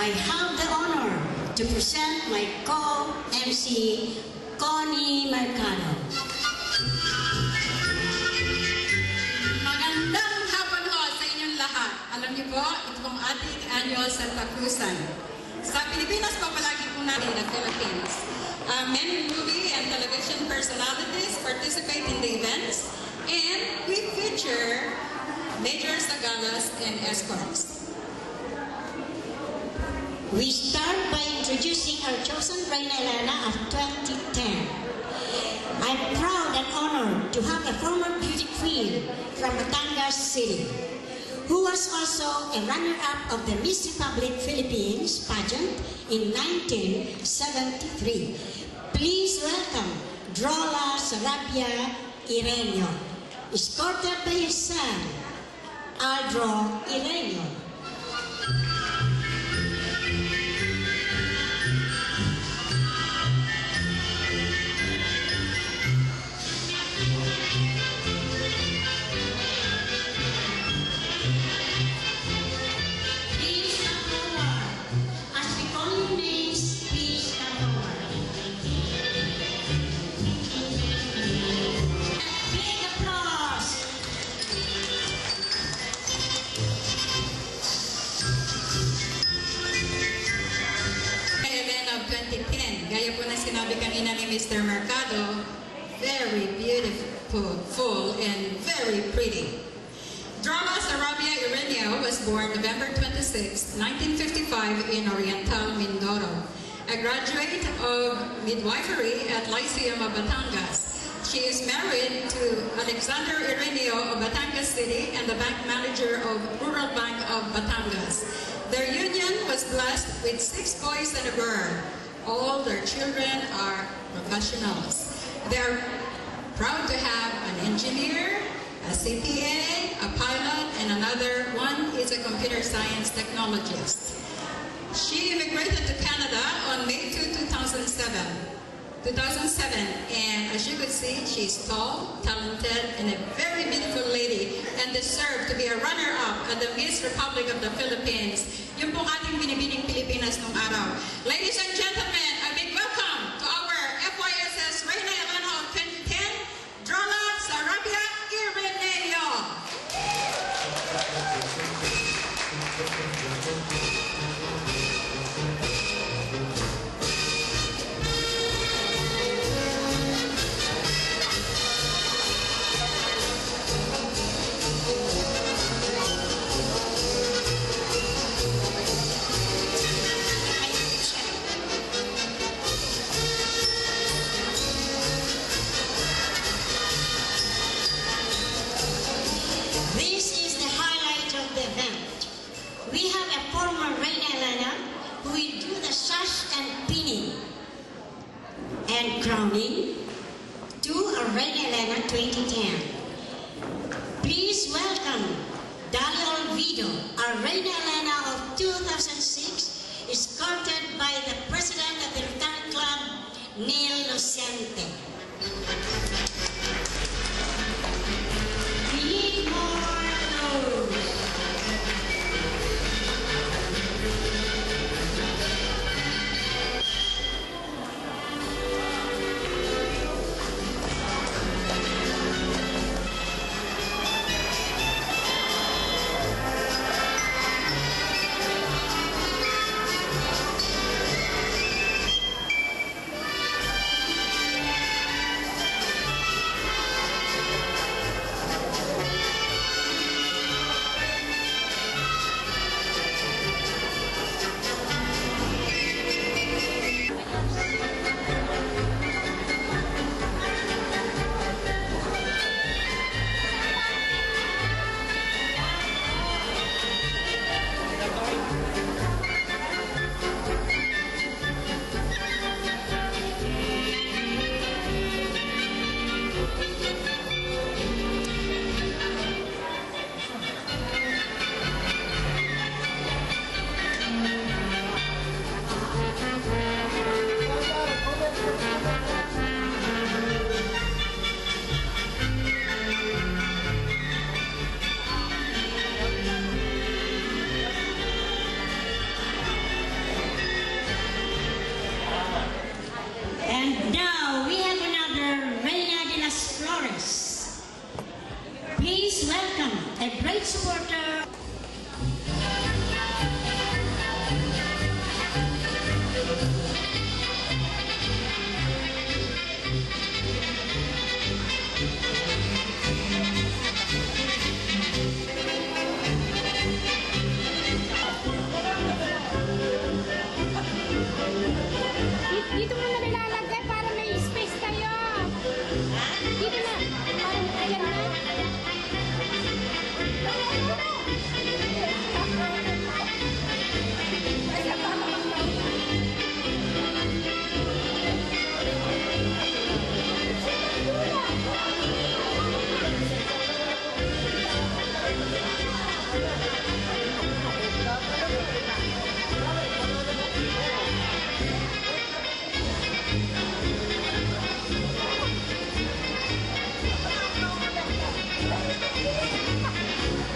I have the honor to present my co-MC, Connie Mercado. Magandang hapon ho sa inyong lahat. Alam niyo po, ito pong ating annual Santa Cruzan. Sa Pilipinas po palagi po natin the Philippines. Many movie and television personalities participate in the events, and we feature major sagalas and escorts. We start by introducing our chosen Reina Elena of 2010. I'm proud and honored to have a former beauty queen from Batangas City, who was also a runner-up of the Miss Republic Philippines pageant in 1973. Please welcome Drola Sarabia Ireño, escorted by his son, Aldro Ireño. Gaya po na sinabi kanina ni Mr. Mercado, very beautiful and very pretty. Drola Sarabia Ireño was born November 26, 1955 in Oriental, Mindoro. A graduate of midwifery at Lyceum of Batangas. She is married to Alexander Ireño of Batangas City and the bank manager of Rural Bank of Batangas. Their union was blessed with 6 boys and a girl. All their children are professionals. They're proud to have an engineer, a CPA, a pilot, and another one is a computer science technologist. She immigrated to Canada on May 2, 2007. And as you could see, she's tall, talented, and a very beautiful lady and deserved to be a runner-up at the Miss Republic of the Philippines. Yung pong ating binibining Pilipinas nung araw. Ladies and gentlemen, a big welcome to our FYSS Reina Elena of 2010, Drola Sarabia Ireño. We have a former Reina Elena who will do the sash and pinning and crowning to a Reina Elena 2010. Please welcome Dali Olvido, our Reina Elena of 2006, escorted by the president of the Rotary Club, Neil Lucente. We need more of those. great supporter. Dito mo na nilalagay para may space kayo. Dito na. Parang ayan na.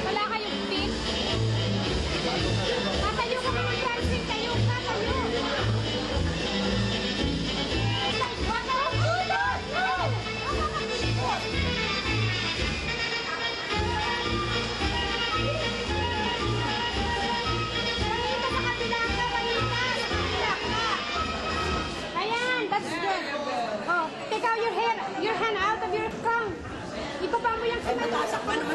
Wala kayong pin? Tatayo ka ng dancing. Tayo ka, tayo. Ayan, that's good. Oh, take out your hand out of your crown. Ibaba mo yung kamay.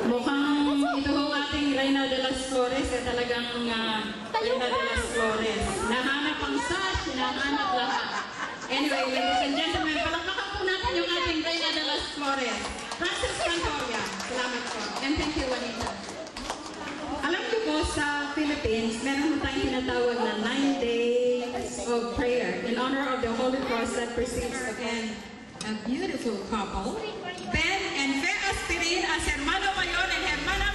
Mukhang ito ho ating Reina de las Flores ay talagang Reina de las Flores. Nahanap ang sash, hinahanap lahat. Anyway, ladies and gentlemen, palakpakan po natin yung ating Reina de las Flores. Francis Cantoria. Salamat po. And thank you, Juanita. Alam niyo po, sa Philippines, meron tayong tinatawag na 9 days of prayer in honor of the Holy Cross that precedes again a beautiful couple, Ben and Fe Aspirin as hermano mayor and hermana.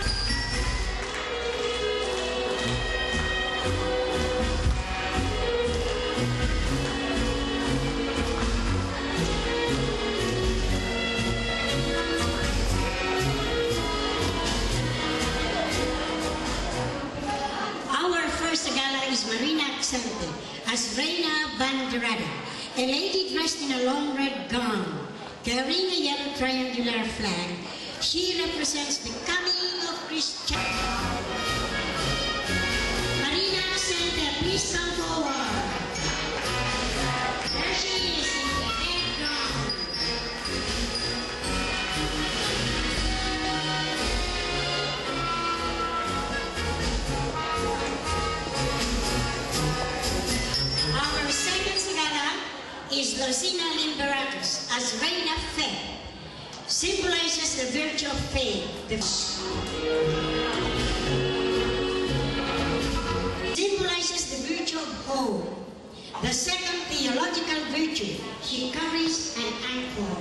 Our first gala is Marina Accente as Reina Banderada, a lady dressed in a long red gown, carrying a yellow triangular flag. She represents the coming of Christianity. Marina Accente, please come forward. There she is in the red gown. Our second gala is Lucina Limberatus as Reina Fe, symbolizes the virtue of faith. Symbolizes the virtue of hope. The second theological virtue, she carries an anchor.